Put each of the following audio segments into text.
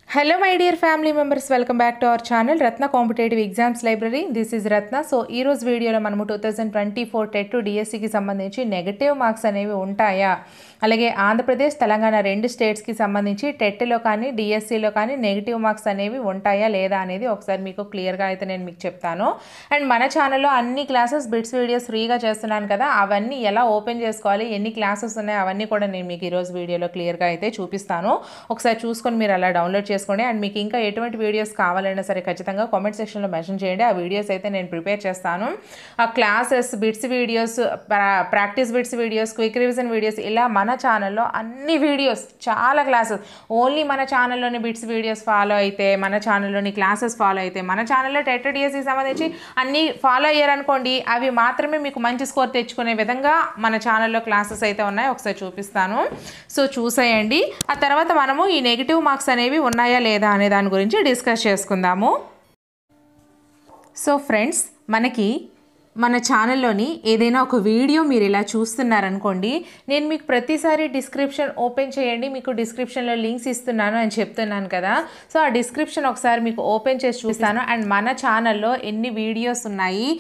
Hello my dear family members, welcome back to our channel Ratna Competitive Exams Library. This is Ratna. So ee roju video lo manamu 2024 TET to DSC ki sambandhinchi negative marks anevi untaya alage Andhra Pradesh Telangana rendu states ki sambandhinchi TET lo kaani DSC lo kaani negative marks anevi untaya leda anedi okasari meeku clear ga aithe nenu meeku cheptanu. And mana channel lo anni classes bits videos free ga chestunnanu kada, avanni ela open chesukovali, enni classes unnayo avanni kuda nenu meeku ee roju video lo clear ga aithe chupistanu. Okasari చూసుకొని మీరు అలా download చేసుకోండి. And మీకు ఇంకా ఎటువంటి videos కావాలన్నా సరే ఖచ్చితంగా కామెంట్ సెక్షన్లో మెన్షన్ చేయండి. ఆ వీడియోస్ అయితే నేను ప్రిపేర్ చేస్తాను. ఆ classes bits videos, practice bits videos, quick revision videos, ఇలా మన ఛానల్లో అన్ని వీడియోస్, చాలా క్లాసెస్ ఓన్లీ మన ఛానల్లోని బిట్స్ వీడియోస్ ఫాలో అయితే, మన ఛానల్లోని క్లాసెస్ ఫాలో అయితే, మన ఛానల్లో టెట్ డిఎస్సి సంబంధించి అన్నీ ఫాలో అయ్యారనుకోండి, అవి మాత్రమే మీకు మంచి స్కోర్ తెచ్చుకునే విధంగా మన ఛానల్లో క్లాసెస్ అయితే ఉన్నాయి. ఒకసారి చూపిస్తాను, సో చూసేయండి. ఆ తర్వాత మనము ఈ నెగిటివ్ మార్క్స్ అనేవి ఉన్నాయా లేదా అనే దాని గురించి డిస్కస్ చేసుకుందాము. సో ఫ్రెండ్స్, మనకి మన ఛానల్లోని ఏదైనా ఒక వీడియో మీరు ఇలా చూస్తున్నారనుకోండి, నేను మీకు ప్రతిసారి డిస్క్రిప్షన్ ఓపెన్ చేయండి, మీకు డిస్క్రిప్షన్లో లింక్స్ ఇస్తున్నాను అని చెప్తున్నాను కదా. సో ఆ డిస్క్రిప్షన్ ఒకసారి మీకు ఓపెన్ చేసి చూస్తాను. అండ్ మన ఛానల్లో ఎన్ని వీడియోస్ ఉన్నాయి,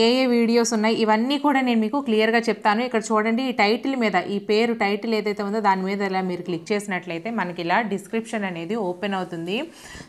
ఏ వీడియోస్ ఉన్నాయి, ఇవన్నీ కూడా నేను మీకు క్లియర్గా చెప్తాను. ఇక్కడ చూడండి, ఈ టైటిల్ మీద, ఈ పేరు టైటిల్ ఏదైతే ఉందో దాని మీద ఇలా మీరు క్లిక్ చేసినట్లయితే మనకి ఇలా డిస్క్రిప్షన్ అనేది ఓపెన్ అవుతుంది.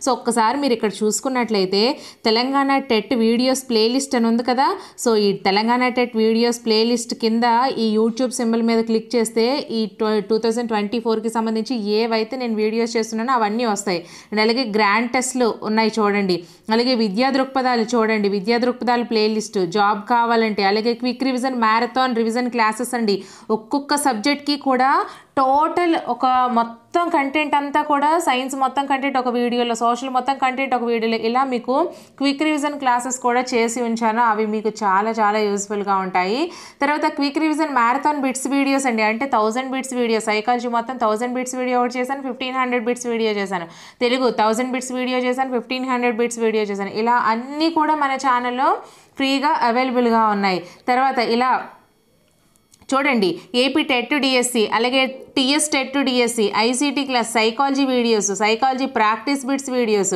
సో ఒక్కసారి మీరు ఇక్కడ చూసుకున్నట్లయితే తెలంగాణ టెట్ వీడియోస్ ప్లేలిస్ట్ అని ఉంది కదా. సో ఈ తెలంగాణ టెట్ వీడియోస్ ప్లేలిస్ట్ కింద ఈ యూట్యూబ్ సింబల్ మీద క్లిక్ చేస్తే ఈ 2024కి సంబంధించి ఏవైతే నేను వీడియోస్ చేస్తున్నానో అవన్నీ వస్తాయి. అండ్ అలాగే గ్రాండ్ టెస్ట్లు ఉన్నాయి చూడండి, అలాగే విద్యా దృక్పథాలు చూడండి, విద్యా దృక్పథాలు ప్లేలిస్ట్, జాబ్ కావాలంటే, అలాగే quick revision, marathon revision classes అండి. ఒక్కొక్క సబ్జెక్ట్కి కూడా టోటల్ ఒక మొత్తం కంటెంట్ అంతా కూడా, సైన్స్ మొత్తం కంటెంట్ ఒక వీడియోలో, సోషల్ మొత్తం కంటెంట్ ఒక వీడియోలో, ఇలా మీకు క్విక్ రివిజన్ క్లాసెస్ కూడా చేసి ఉంచాను. అవి మీకు చాలా చాలా యూస్ఫుల్గా ఉంటాయి. తర్వాత quick revision marathon bits videos అండి, అంటే 1000 బిట్స్ వీడియో, సైకాలజీ మొత్తం 1000 బిట్స్ వీడియో ఒకటి చేశాను, 1500 బిట్స్ వీడియో చేశాను, తెలుగు 1000 బిట్స్ వీడియో చేశాను, 1500 బిట్స్ వీడియో చేశాను. ఇలా అన్నీ కూడా మన ఛానల్లో ఫ్రీగా అవైలబుల్గా ఉన్నాయి. తర్వాత ఇలా చూడండి, ఏపీ టెట్ డిఎస్సి, అలాగే TS TET DSC, ICT class, psychology videos, psychology practice bits videos,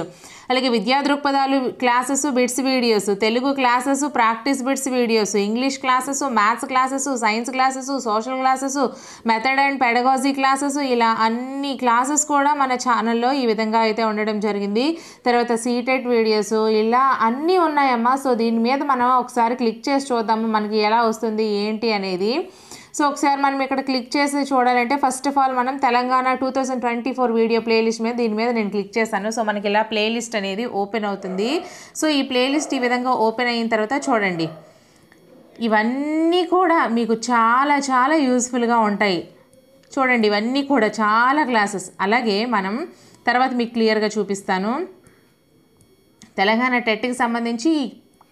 అలాగే విద్యా దృక్పథాలు classes bits videos, Telugu classes practice bits videos, English classes, maths classes, science classes, social classes, method and pedagogy classes, ఇలా అన్ని classes కూడా మన ఛానల్లో ఈ విధంగా అయితే ఉండడం జరిగింది. తర్వాత సీటెట్ వీడియోస్, ఇలా అన్నీ ఉన్నాయమ్మా. సో దీని మీద మనం ఒకసారి క్లిక్ చేసి చూద్దాము మనకి ఎలా వస్తుంది ఏంటి అనేది. సో ఒకసారి మనం ఇక్కడ క్లిక్ చేసి చూడాలంటే, ఫస్ట్ ఆఫ్ ఆల్ మనం తెలంగాణ 2024 వీడియో ప్లేలిస్ట్ మీద, దీని మీద నేను క్లిక్ చేశాను. సో మనకి ఇలా ప్లేలిస్ట్ అనేది ఓపెన్ అవుతుంది. సో ఈ ప్లేలిస్ట్ ఈ విధంగా ఓపెన్ అయిన తర్వాత చూడండి, ఇవన్నీ కూడా మీకు చాలా చాలా యూస్ఫుల్గా ఉంటాయి. చూడండి, ఇవన్నీ కూడా చాలా క్లాసెస్. అలాగే మనం తర్వాత మీకు క్లియర్గా చూపిస్తాను. తెలంగాణ టెట్కి సంబంధించి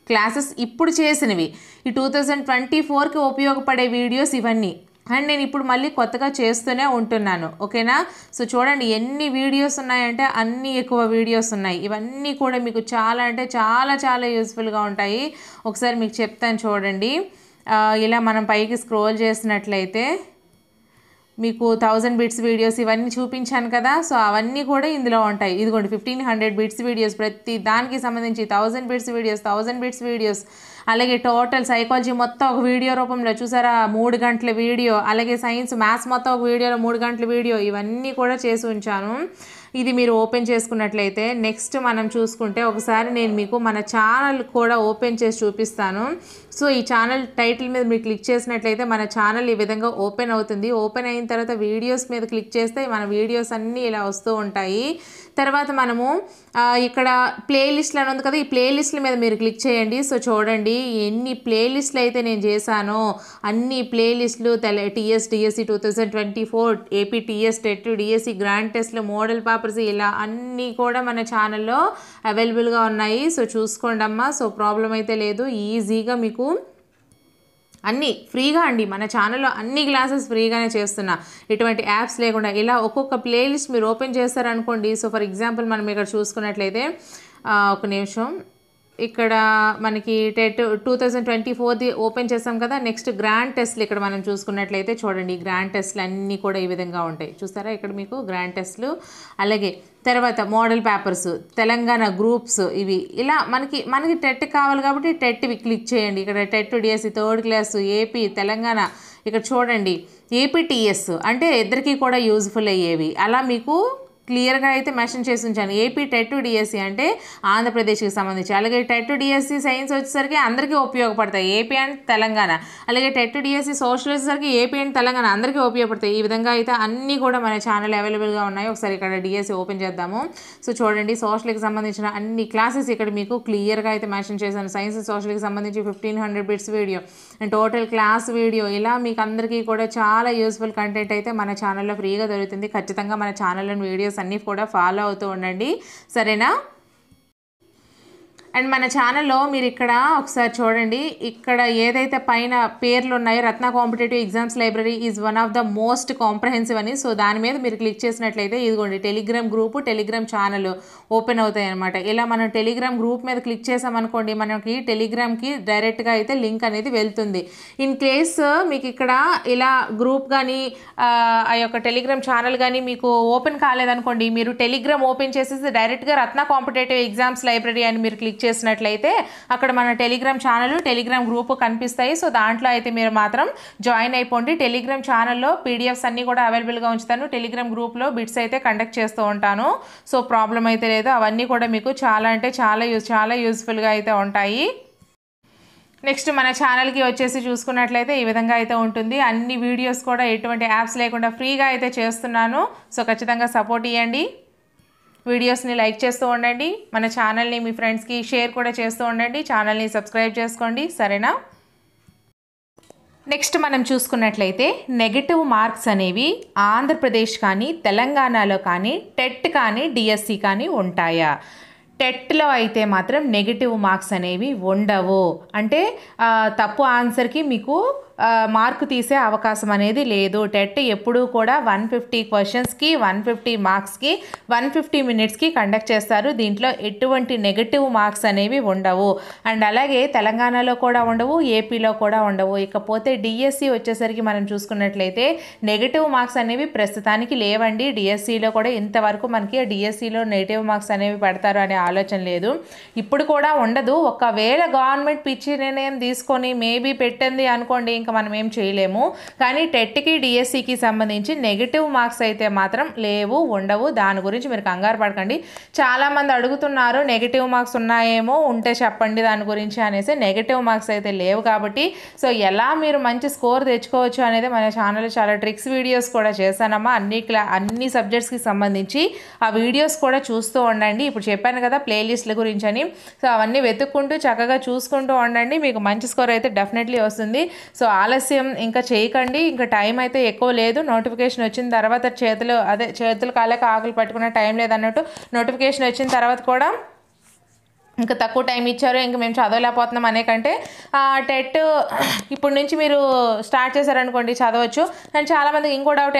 క్లాసెస్ ఇప్పుడు చేసినవి, ఈ 2024కి ఉపయోగపడే వీడియోస్ ఇవన్నీ. అండ్ నేను ఇప్పుడు మళ్ళీ కొత్తగా చేస్తూనే ఉంటున్నాను, ఓకేనా. సో చూడండి ఎన్ని వీడియోస్ ఉన్నాయంటే అన్ని ఎక్కువ వీడియోస్ ఉన్నాయి. ఇవన్నీ కూడా మీకు చాలా అంటే చాలా చాలా యూస్ఫుల్గా ఉంటాయి. ఒకసారి మీకు చెప్తాను చూడండి. ఇలా మనం పైకి స్క్రోల్ చేసినట్లయితే మీకు 1000 బిట్స్ వీడియోస్ ఇవన్నీ చూపించాను కదా. సో అవన్నీ కూడా ఇందులో ఉంటాయి. ఇదిగోండి 1500 బిట్స్ వీడియోస్, ప్రతి దానికి సంబంధించి 1000 బిట్స్ వీడియోస్, 1000 బిట్స్ వీడియోస్, అలాగే టోటల్ సైకాలజీ మొత్తం ఒక వీడియో రూపంలో చూసారా, 3 గంటల వీడియో, అలాగే సైన్స్ మ్యాథ్స్ మొత్తం ఒక వీడియోలో 3 గంటల వీడియో, ఇవన్నీ కూడా చేసి ఉంచాను. ఇది మీరు ఓపెన్ చేసుకున్నట్లయితే నెక్స్ట్ మనం చూసుకుంటే, ఒకసారి నేను మీకు మన ఛానల్ కూడా ఓపెన్ చేసి చూపిస్తాను. సో ఈ ఛానల్ టైటిల్ మీద మీరు క్లిక్ చేసినట్లయితే మన ఛానల్ ఈ విధంగా ఓపెన్ అవుతుంది. ఓపెన్ అయిన తర్వాత వీడియోస్ మీద క్లిక్ చేస్తే మన వీడియోస్ అన్నీ ఇలా వస్తూ ఉంటాయి. తర్వాత మనము ఇక్కడ ప్లేలిస్ట్లు అని ఉంది కదా, ఈ ప్లేలిస్ట్ల మీద మీరు క్లిక్ చేయండి. సో చూడండి ఎన్ని ప్లేలిస్ట్లు అయితే నేను చేశానో, అన్ని ప్లేలిస్టులు TS DSC 2024, AP TS TET DSC grand టెస్ట్లు, మోడల్ పేపర్స్, ఇలా అన్నీ కూడా మన ఛానల్లో అవైలబుల్గా ఉన్నాయి. సో చూసుకోండి అమ్మా. సో ప్రాబ్లం అయితే లేదు, ఈజీగా మీకు అన్నీ ఫ్రీగా అండి. మన ఛానల్లో అన్ని క్లాసెస్ ఫ్రీగానే చేస్తున్నా, ఎటువంటి యాప్స్ లేకుండా. ఇలా ఒక్కొక్క ప్లేలిస్ట్ మీరు ఓపెన్ చేస్తారనుకోండి. సో ఫర్ ఎగ్జాంపుల్ మనం ఇక్కడ చూసుకున్నట్లయితే, ఒక నిమిషం, ఇక్కడ మనకి టెట్ 2024ది ఓపెన్ చేసాం కదా. నెక్స్ట్ గ్రాండ్ టెస్ట్లు ఇక్కడ మనం చూసుకున్నట్లయితే చూడండి, గ్రాండ్ టెస్ట్లు అన్నీ కూడా ఈ విధంగా ఉంటాయి. చూస్తారా ఇక్కడ మీకు గ్రాండ్ టెస్ట్లు. అలాగే తర్వాత మోడల్ పేపర్స్, తెలంగాణ గ్రూప్స్, ఇవి ఇలా మనకి టెట్ కావాలి కాబట్టి టెట్ ఇవి క్లిక్ చేయండి. ఇక్కడ TET DSC 3rd class, AP, Telangana, ఇక్కడ చూడండి ఏపీటీఎస్ అంటే ఇద్దరికీ కూడా యూజ్ఫుల్ అయ్యేవి. అలా మీకు క్లియర్గా అయితే మెన్షన్ చేసి ఉంచాను. ఏపీ టెట్ డిఎస్సి అంటే ఆంధ్రప్రదేశ్కి సంబంధించి, అలాగే టెట్ డిఎస్సి సైన్స్ వచ్చేసరికి అందరికీ ఉపయోగపడతాయి, ఏపీ అండ్ తెలంగాణ. అలాగే టెట్ డిఎస్సి సోషల్ వచ్చేసరికి ఏపీ అండ్ తెలంగాణ అందరికీ ఉపయోగపడతాయి. ఈ విధంగా అయితే అన్నీ కూడా మన ఛానల్ అవైలబుల్గా ఉన్నాయి. ఒకసారి ఇక్కడ డిఎస్సి ఓపెన్ చేద్దాము. సో చూడండి సోషల్కి సంబంధించిన అన్ని క్లాసెస్ ఇక్కడ మీకు క్లియర్గా అయితే మెన్షన్ చేశాను. సైన్స్ సోషల్కి సంబంధించి 1500 bits video and total class video, ఇలా మీకు అందరికీ కూడా చాలా యూస్ఫుల్ కంటెంట్ అయితే మన ఛానల్లో ఫ్రీగా దొరుకుతుంది. ఖచ్చితంగా మన ఛానల్లోని వీడియోస్ అన్నీ కూడా ఫాలో అవుతూ ఉండండి, సరేనా? అండ్ మన ఛానల్లో మీరు ఇక్కడ ఒకసారి చూడండి, ఇక్కడ ఏదైతే పైన పేర్లు ఉన్నాయో Ratna competitive exams library is one of the most comprehensive అని. సో దాని మీద మీరు క్లిక్ చేసినట్లయితే ఇదిగోండి Telegram group, Telegram channel open అవుతాయి అనమాట. ఇలా మనం టెలిగ్రామ్ గ్రూప్ మీద క్లిక్ చేసామనుకోండి, మనకి టెలిగ్రామ్కి డైరెక్ట్గా అయితే లింక్ అనేది వెళ్తుంది. ఇన్ కేస్ మీకు ఇక్కడ ఇలా గ్రూప్ కానీ ఆ యొక్క టెలిగ్రామ్ ఛానల్ కానీ మీకు ఓపెన్ కాలేదనుకోండి, మీరు టెలిగ్రామ్ ఓపెన్ చేసేసి డైరెక్ట్గా రత్న కాంపిటేటివ్ ఎగ్జామ్స్ లైబ్రరీ అని మీరు క్లిక్ చేసినట్లయితే అక్కడ మన టెలిగ్రామ్ ఛానల్, టెలిగ్రామ్ గ్రూప్ కనిపిస్తాయి. సో దాంట్లో అయితే మీరు మాత్రం జాయిన్ అయిపోండి. టెలిగ్రామ్ ఛానల్లో పీడిఎఫ్స్ అన్నీ కూడా అవైలబుల్గా ఉంచుతాను. టెలిగ్రామ్ గ్రూప్లో బిట్స్ అయితే కండక్ట్ చేస్తూ ఉంటాను. సో ప్రాబ్లం అయితే లేదు. అవన్నీ కూడా మీకు చాలా అంటే చాలా యూస్ఫుల్గా అయితే ఉంటాయి. నెక్స్ట్ మన ఛానల్కి వచ్చేసి చూసుకున్నట్లయితే ఈ విధంగా అయితే ఉంటుంది. అన్ని వీడియోస్ కూడా ఎటువంటి యాప్స్ లేకుండా ఫ్రీగా అయితే చేస్తున్నాను. సో ఖచ్చితంగా సపోర్ట్ ఇవ్వండి. వీడియోస్ని లైక్ చేస్తూ ఉండండి. మన ఛానల్ని మీ ఫ్రెండ్స్కి షేర్ కూడా చేస్తూ ఉండండి. ఛానల్ని సబ్స్క్రైబ్ చేసుకోండి, సరేనా? నెక్స్ట్ మనం చూసుకున్నట్లయితే నెగటివ్ మార్క్స్ అనేవి ఆంధ్రప్రదేశ్ కానీ తెలంగాణలో కానీ టెట్ కానీ డిఎస్సి కానీ ఉంటాయా? టెట్లో అయితే మాత్రం నెగటివ్ మార్క్స్ అనేవి ఉండవు. అంటే తప్పు ఆన్సర్కి మీకు మార్కు తీసే అవకాశం అనేది లేదు. టెట్ ఎప్పుడూ కూడా 150 క్వశ్చన్స్కి 150 మార్క్స్కి 150 మినిట్స్కి కండక్ట్ చేస్తారు. దీంట్లో ఎటువంటి నెగటివ్ మార్క్స్ అనేవి ఉండవు. అండ్ అలాగే తెలంగాణలో కూడా ఉండవు, ఏపీలో కూడా ఉండవు. ఇకపోతే డిఎస్సి వచ్చేసరికి మనం చూసుకున్నట్లయితే నెగటివ్ మార్క్స్ అనేవి ప్రస్తుతానికి లేవండి. డిఎస్సిలో కూడా ఇంతవరకు మనకి డిఎస్సిలో నెగటివ్ మార్క్స్ అనేవి పెడతారు అనే ఆలోచన లేదు, ఇప్పుడు కూడా ఉండదు. ఒకవేళ గవర్నమెంట్ పిచ్చి నిర్ణయం తీసుకొని మేబీ పెట్టింది అనుకోండి, ఇంకా మనం ఏం చేయలేము. కానీ టెట్కి డిఎస్సికి సంబంధించి నెగటివ్ మార్క్స్ అయితే మాత్రం లేవు, ఉండవు. దాని గురించి మీరు కంగారు పడకండి. చాలామంది అడుగుతున్నారు నెగటివ్ మార్క్స్ ఉన్నాయేమో, ఉంటే చెప్పండి దాని గురించి అనేసి. నెగటివ్ మార్క్స్ అయితే లేవు కాబట్టి సో ఎలా మీరు మంచి స్కోర్ తెచ్చుకోవచ్చు అనేది మన ఛానల్లో చాలా ట్రిక్స్ వీడియోస్ కూడా చేశానమ్మా. అన్ని సబ్జెక్ట్స్కి సంబంధించి ఆ వీడియోస్ కూడా చూస్తూ ఉండండి. ఇప్పుడు చెప్పాను కదా ప్లేలిస్ట్ల గురించి అని. సో అవన్నీ వెతుక్కుంటూ చక్కగా చూసుకుంటూ ఉండండి, మీకు మంచి స్కోర్ అయితే డెఫినెట్లీ వస్తుంది. సో ఆలస్యం ఇంకా చేయకండి, ఇంకా టైం అయితే ఎక్కువ లేదు. నోటిఫికేషన్ వచ్చిన తర్వాత చేతులు కాలేక ఆకులు పట్టుకునే టైం లేదన్నట్టు నోటిఫికేషన్ వచ్చిన తర్వాత కూడా ఇంకా తక్కువ టైం ఇచ్చారు, ఇంకా మేము చదవలేకపోతున్నాం అనే కంటే టెట్ ఇప్పుడు నుంచి మీరు స్టార్ట్ చేశారనుకోండి చదవచ్చు. అండ్ చాలామందికి ఇంకో డౌట్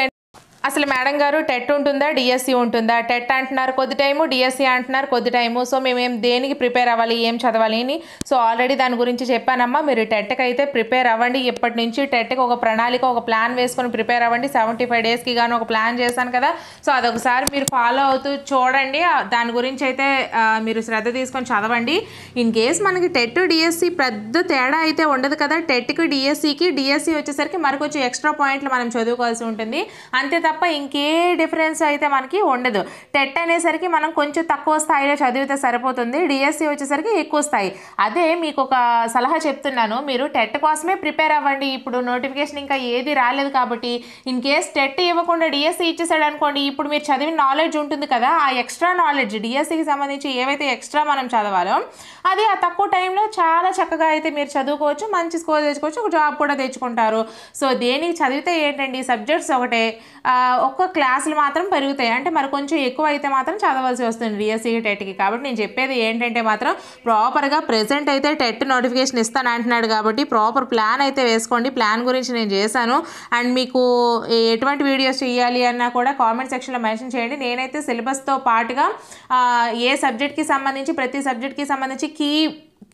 అసలు మేడం గారు టెట్ ఉంటుందా డిఎస్సి ఉంటుందా? టెట్ అంటున్నారు కొద్ది టైము, డిఎస్సి అంటున్నారు కొద్ది టైము. సో మేము దేనికి ప్రిపేర్ అవ్వాలి, ఏం చదవాలి అని సో ఆల్రెడీ దాని గురించి చెప్పానమ్మా. మీరు టెట్కి అయితే ప్రిపేర్ అవ్వండి. ఇప్పటి నుంచి టెట్కి ఒక ప్రణాళిక, ఒక ప్లాన్ వేసుకొని ప్రిపేర్ అవ్వండి. 75 డేస్కి గాను ఒక ప్లాన్ చేశాను కదా, సో అదొకసారి మీరు ఫాలో అవుతూ చూడండి. దాని గురించి అయితే మీరు శ్రద్ధ తీసుకొని చదవండి. ఇన్ కేస్ మనకి టెట్ డిఎస్సి పెద్ద తేడా అయితే ఉండదు కదా. టెట్కి డిఎస్సికి, డిఎస్సి వచ్చేసరికి మరికొంచెం ఎక్స్ట్రా పాయింట్లు మనం చదువుకోవాల్సి ఉంటుంది, అంతే తప్ప ఇంకే డిఫరెన్స్ అయితే మనకి ఉండదు. టెట్ అనేసరికి మనం కొంచెం తక్కువ స్థాయిలో చదివితే సరిపోతుంది, డిఎస్సి వచ్చేసరికి ఎక్కువ స్థాయి. అదే మీకు ఒక సలహా చెప్తున్నాను, మీరు టెట్ కోసమే ప్రిపేర్ అవ్వండి. ఇప్పుడు నోటిఫికేషన్ ఇంకా ఏది రాలేదు కాబట్టి ఇన్ కేస్ టెట్ ఇవ్వకుండా డిఎస్సి ఇచ్చేసాడు అనుకోండి, ఇప్పుడు మీరు చదివిన నాలెడ్జ్ ఉంటుంది కదా, ఆ ఎక్స్ట్రా నాలెడ్జ్ డిఎస్సికి సంబంధించి ఏవైతే ఎక్స్ట్రా మనం చదవాలో అది ఆ తక్కువ టైంలో చాలా చక్కగా అయితే మీరు చదువుకోవచ్చు, మంచి స్కోర్ తెచ్చుకోవచ్చు, ఒక జాబ్ కూడా తెచ్చుకుంటారు. సో దేనికి చదివితే ఏంటండి, సబ్జెక్ట్స్ ఒకటే, ఒక్క క్లాసులు మాత్రం పెరుగుతాయి. అంటే మరి కొంచెం ఎక్కువ అయితే మాత్రం చదవాల్సి వస్తుంది డిఎస్సికి టెట్కి. కాబట్టి నేను చెప్పేది ఏంటంటే మాత్రం ప్రాపర్గా ప్రెజెంట్ అయితే టెట్ నోటిఫికేషన్ ఇస్తాను అంటున్నాడు కాబట్టి ప్రాపర్ ప్లాన్ అయితే వేసుకోండి. ప్లాన్ గురించి నేను చేశాను. అండ్ మీకు ఎటువంటి వీడియోస్ చేయాలి అన్నా కూడా కామెంట్ సెక్షన్లో మెన్షన్ చేయండి. నేనైతే సిలబస్తో పాటుగా ఏ సబ్జెక్ట్కి సంబంధించి ప్రతి సబ్జెక్ట్కి సంబంధించి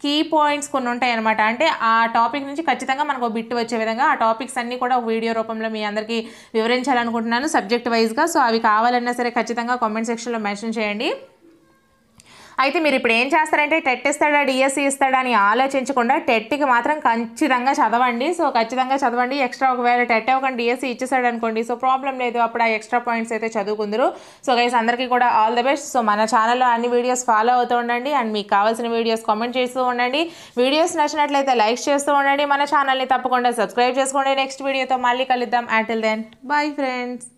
కీ పాయింట్స్ కొన్ని ఉంటాయి అనమాట. అంటే ఆ టాపిక్ నుంచి ఖచ్చితంగా మనకు బిట్ వచ్చే విధంగా ఆ టాపిక్స్ అన్నీ కూడా ఒక వీడియో రూపంలో మీ అందరికీ వివరించాలనుకుంటున్నాను సబ్జెక్ట్ వైజ్గా. సో అవి కావాలన్నా సరే ఖచ్చితంగా కామెంట్ సెక్షన్లో మెన్షన్ చేయండి. అయితే మీరు ఇప్పుడు ఏం చేస్తారంటే టెట్ ఇస్తాడా డిఎస్సి ఇస్తాడా అని ఆలోచించకుండా టెట్కి మాత్రం ఖచ్చితంగా చదవండి. సో ఖచ్చితంగా చదవండి. ఎక్స్ట్రా ఒకవేళ టెట్ అవ్వకుండా డిఎస్సి ఇచ్చేసాడు అనుకోండి, సో ప్రాబ్లం లేదు, అప్పుడు ఆ ఎక్స్ట్రా పాయింట్స్ అయితే చదువుకుందరు. సో గైస్ అందరికీ కూడా ఆల్ ద బెస్ట్. సో మన ఛానల్లో అన్ని వీడియోస్ ఫాలో అవుతూ ఉండండి అండ్ మీకు కావాల్సిన వీడియోస్ కామెంట్ చేస్తూ ఉండండి. వీడియోస్ నచ్చినట్లయితే లైక్ చేస్తూ ఉండండి. మన ఛానల్ని తప్పకుండా సబ్స్క్రైబ్ చేసుకోండి. నెక్స్ట్ వీడియోతో మళ్ళీ కలుద్దాం. Until then bye friends.